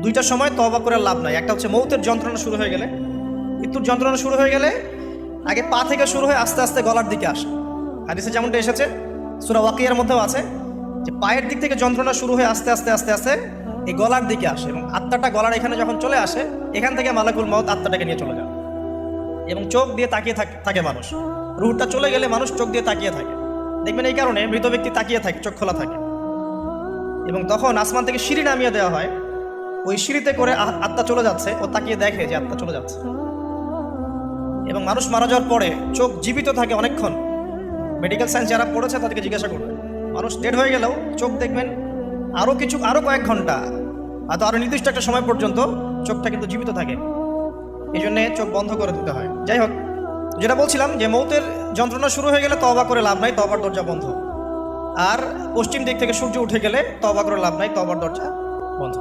দুইটার সময় তওবা করে লাভ নাই। একটা হচ্ছে মৌতের যন্ত্রণা শুরু হয়ে গেলে, মৃত্যুর যন্ত্রণা শুরু হয়ে গেলে আগে পা থেকে শুরু হয়ে আস্তে আস্তে গলার দিকে আসে। হাদিসে যেমনটা এসেছে, সূরা ওয়াকিয়ার মধ্যেও আছে যে পায়ের দিক থেকে যন্ত্রণা শুরু হয়ে আস্তে আস্তে আস্তে আস্তে এই গলার দিকে আসে, এবং আত্মাটা গলার এখানে যখন চলে আসে, এখান থেকে মালাকুল মউত আত্মাটাকে নিয়ে চলে যায় এবং চোখ দিয়ে তাকিয়ে থাকে মানুষ। রুহটা চলে গেলে মানুষ চোখ দিয়ে তাকিয়ে থাকে, দেখবেন এই কারণে মৃত ব্যক্তি তাকিয়ে থাকে, চোখ খোলা থাকে। এবং তখন আসমান থেকে সিঁড়ি নামিয়ে দেওয়া হয়, ওই সিঁড়িতে করে আত্মা চলে যাচ্ছে, ও তাকিয়ে দেখে যে আত্মা চলে যাচ্ছে। এবং মানুষ মারা যাওয়ার পরে চোখ জীবিত থাকে অনেকক্ষণ। মেডিকেল সায়েন্স যারা পড়েছে তাদেরকে জিজ্ঞাসা করবে, মানুষ ডেড হয়ে গেলেও চোখ দেখবেন আরও কয়েক ঘন্টা, হয়তো আরও নির্দিষ্ট একটা সময় পর্যন্ত চোখটা কিন্তু জীবিত থাকে। এই জন্যে চোখ বন্ধ করে দিতে হয়। যাই হোক, যেটা বলছিলাম যে মৌতের যন্ত্রণা শুরু হয়ে গেলে তওবা করে লাভ নাই, তওবার দরজা বন্ধ। আর পশ্চিম দিক থেকে সূর্য উঠে গেলে তওবা করে লাভ নাই, তওবার দরজা বন্ধ।